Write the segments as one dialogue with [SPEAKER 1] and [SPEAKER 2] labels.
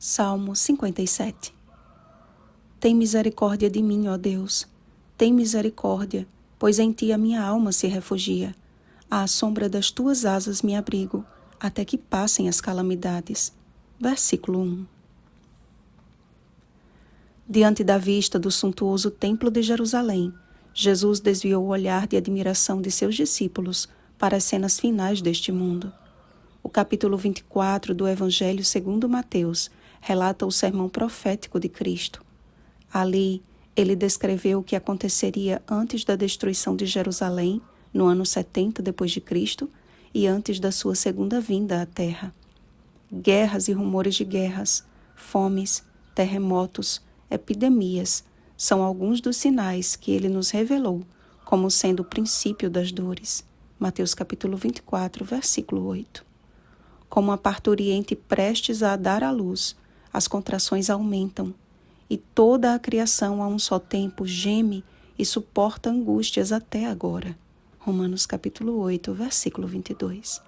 [SPEAKER 1] Salmo 57. Tem misericórdia de mim, ó Deus, tem misericórdia, pois em ti a minha alma se refugia. À sombra das tuas asas me abrigo, até que passem as calamidades. Versículo 1. Diante da vista do suntuoso templo de Jerusalém, Jesus desviou o olhar de admiração de seus discípulos para as cenas finais deste mundo. O capítulo 24 do Evangelho segundo Mateus relata o sermão profético de Cristo. Ali, ele descreveu o que aconteceria antes da destruição de Jerusalém, no ano 70 d.C., e antes da sua segunda vinda à terra. Guerras e rumores de guerras, fomes, terremotos, epidemias, são alguns dos sinais que ele nos revelou como sendo o princípio das dores. Mateus capítulo 24, versículo 8. Como a parturiente prestes a dar à luz, as contrações aumentam, e toda a criação a um só tempo geme e suporta angústias até agora. Romanos capítulo 8, versículo 22.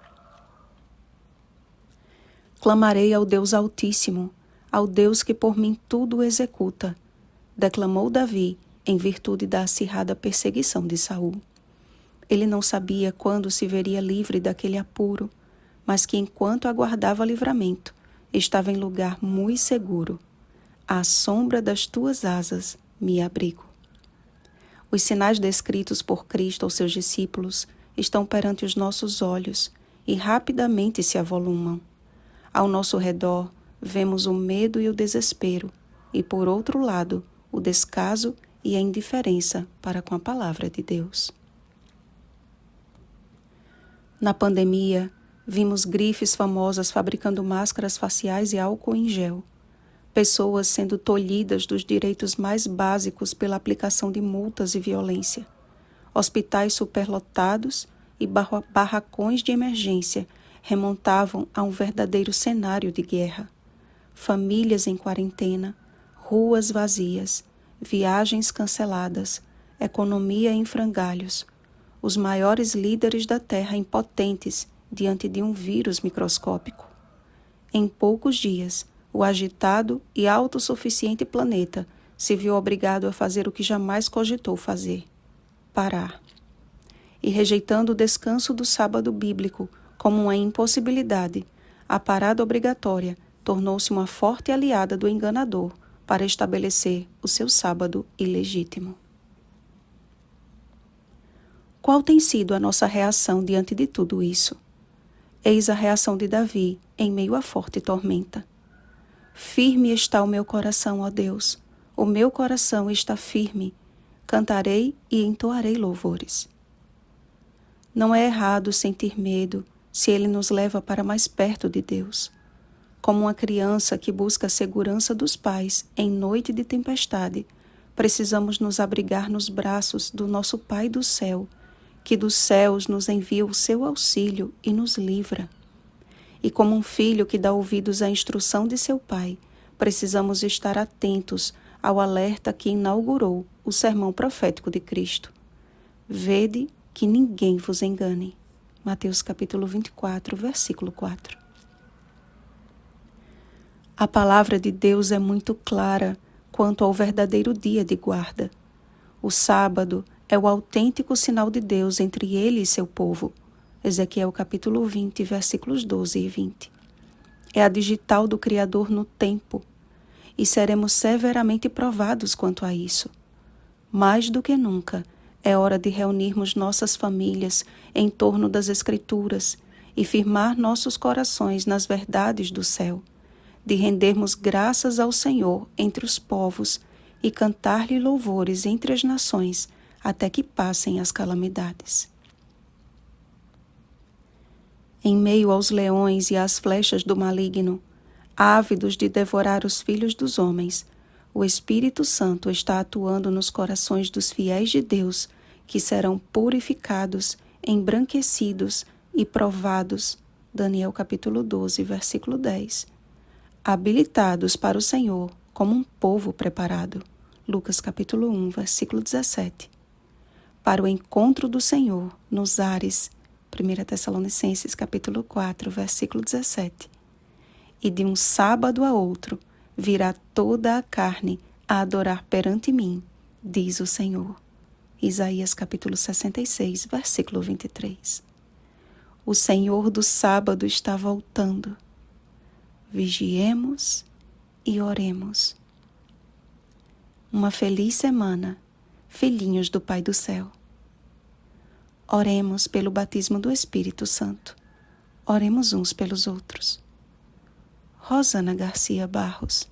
[SPEAKER 1] Clamarei ao Deus Altíssimo, ao Deus que por mim tudo executa, declamou Davi em virtude da acirrada perseguição de Saul. Ele não sabia quando se veria livre daquele apuro, mas que enquanto aguardava livramento, estava em lugar muito seguro. À sombra das tuas asas me abrigo. Os sinais descritos por Cristo aos seus discípulos estão perante os nossos olhos e rapidamente se avolumam. Ao nosso redor, vemos o medo e o desespero, e por outro lado, o descaso e a indiferença para com a palavra de Deus. Na pandemia, vimos grifes famosas fabricando máscaras faciais e álcool em gel. Pessoas sendo tolhidas dos direitos mais básicos pela aplicação de multas e violência. Hospitais superlotados e barracões de emergência remontavam a um verdadeiro cenário de guerra. Famílias em quarentena, ruas vazias, viagens canceladas, economia em frangalhos. Os maiores líderes da Terra impotentes diante de um vírus microscópico. Em poucos dias, o agitado e autossuficiente planeta se viu obrigado a fazer o que jamais cogitou fazer: parar. E rejeitando o descanso do sábado bíblico como uma impossibilidade, a parada obrigatória tornou-se uma forte aliada do enganador para estabelecer o seu sábado ilegítimo. Qual tem sido a nossa reação diante de tudo isso? Eis a reação de Davi em meio à forte tormenta. Firme está o meu coração, ó Deus, o meu coração está firme, cantarei e entoarei louvores. Não é errado sentir medo se ele nos leva para mais perto de Deus. Como uma criança que busca a segurança dos pais em noite de tempestade, precisamos nos abrigar nos braços do nosso Pai do céu, que dos céus nos envia o seu auxílio e nos livra. E como um filho que dá ouvidos à instrução de seu pai, precisamos estar atentos ao alerta que inaugurou o sermão profético de Cristo. Vede que ninguém vos engane. Mateus capítulo 24, versículo 4. A palavra de Deus é muito clara quanto ao verdadeiro dia de guarda. O sábado é o autêntico sinal de Deus entre ele e seu povo. Ezequiel capítulo 20, versículos 12 e 20. É a digital do Criador no tempo, e seremos severamente provados quanto a isso. Mais do que nunca, é hora de reunirmos nossas famílias em torno das Escrituras e firmar nossos corações nas verdades do céu, de rendermos graças ao Senhor entre os povos e cantar-lhe louvores entre as nações, até que passem as calamidades. Em meio aos leões e às flechas do maligno, ávidos de devorar os filhos dos homens, o Espírito Santo está atuando nos corações dos fiéis de Deus, que serão purificados, embranquecidos e provados. Daniel capítulo 12, versículo 10. Habilitados para o Senhor como um povo preparado. Lucas capítulo 1, versículo 17. Para o encontro do Senhor nos ares. 1 Tessalonicenses capítulo 4, versículo 17. E de um sábado a outro, virá toda a carne a adorar perante mim, diz o Senhor. Isaías capítulo 66, versículo 23. O Senhor do sábado está voltando. Vigiemos e oremos. Uma feliz semana, filhinhos do Pai do Céu. Oremos pelo batismo do Espírito Santo. Oremos uns pelos outros. Rosana Garcia Barros.